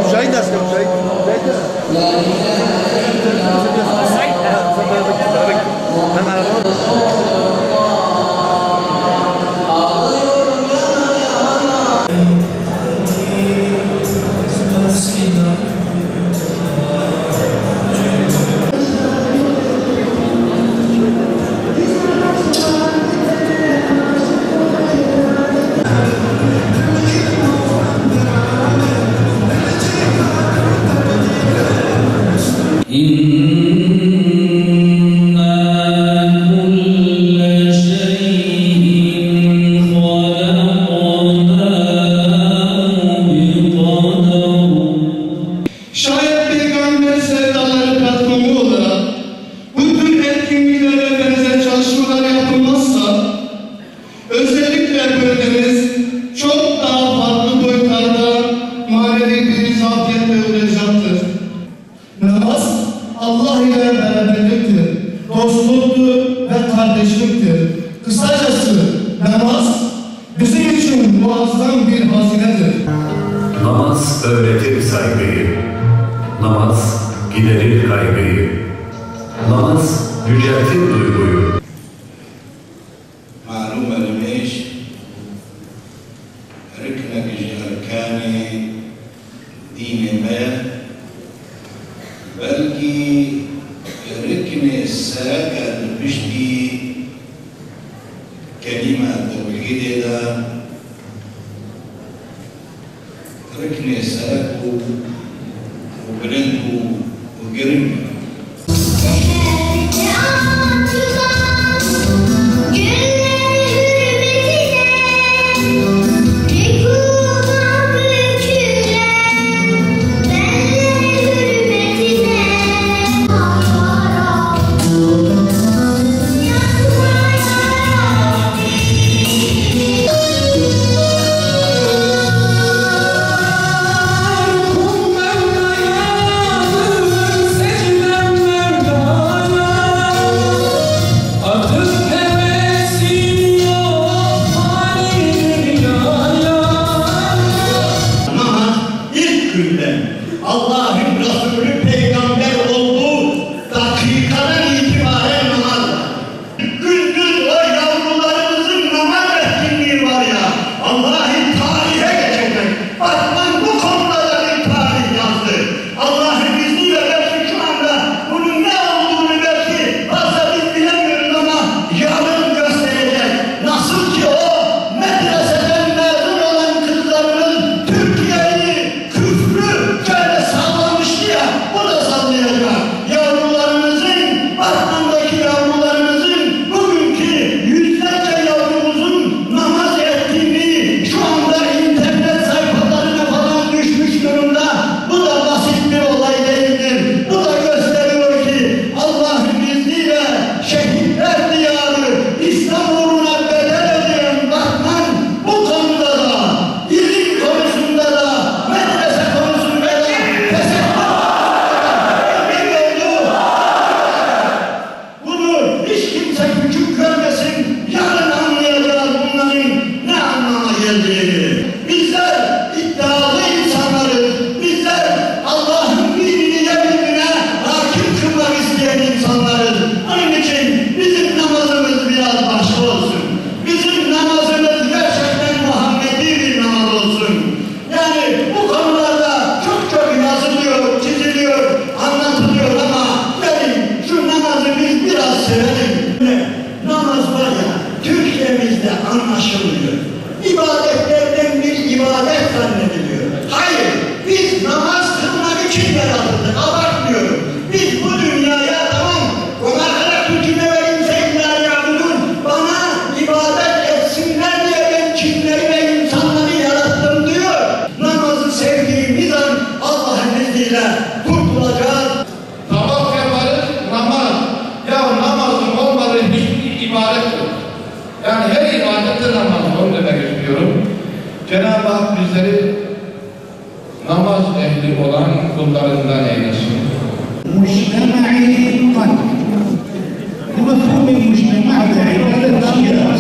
Müşahit aslında müşahit. Ben arabama Allah ile beraberliktir, dostluktur ve kardeşliktir. Kısacası namaz bizim için muazzam bir hazinedir. Namaz öğretir saygıyı, namaz giderir kaygıyı, namaz yüceltir duyguyu. معلومة ليش ركنك أركان دين ما بلكي ركن الساكن بشتي كلمة توحيد ده ركن الساكو وبرنتو وجرم Allah'ın Resulü peygamber olduğu dakikadan itibaren namaz var. Gündüz o yavrularımızın namaz etkinliği var ya, Allah'ın tarihe geçecek. Batman bu konuda da bir tarih yazdı. Allah'ın izniyle belki şu anda bunun ne olduğunu belki fazla biz bilemiyoruz ama yarın gösterecek. Nasıl ki o medreseden mezun olan kızlarımız Türkiye'yi küfrü şöyle sallamıştı ya, bu da sallayacak. Yavrularımızın, Batman'daki yavrularımızın, bugünkü yüzlerce yavrumuzun namaz ettiğini şu anda internet sayfalarına falan düşmüş durumda. Bu da basit bir olay değildir. Bu da gösteriyor ki Allah'ın izniyle şehitler diyarı, İslam uğruna bedel ödeyen Batman bu konuda da, ilim konusunda da, medrese konusunda da bunu hiç kimse küçük görmesin. Yarın anlayacağız bunların ne anlama geldiğini. Bizler iddialı insanlarız. Bizler Allah'ın dinini yeryüzüne hakim kılmak isteyen insanlarız. Onun için bizim namazımız biraz başka olsun. Bizim namazımız gerçekten Muhammedi bir namaz olsun. Yani bu konularda çok yazılıyor, çiziliyor, anlatılıyor ama gelin şu namazı biz biraz sevelim. Namaz var ya, Türkiye'mizde anlaşılmıyor. İbadetlerden bir ibadet zannediliyor. Hayır, biz namaz kılmak için yaratıldık, abartmıyorum. Biz bu dünyaya tamam, وَمَا خَلَقْتُ الْجِنَّ وَالْاِنْسَ اِلَّا لِيَعْبُدُونَ bana ibadet etsinler diye ben cinleri ve insanları yarattım diyor. Namazı sevdiğimiz an Allah'ın izniyle kurtulacağız. Namaz yaparız, namaz. Ya namazın olmadığı hiçbir ibadet yok. Yani her ibadette namaz onu demek istiyorum. Cenab-ı Hak bizleri namaz ehli olan kullarından eylesin. مجتمعي قلب ومفهوم المجتمع بعبادة الشيعة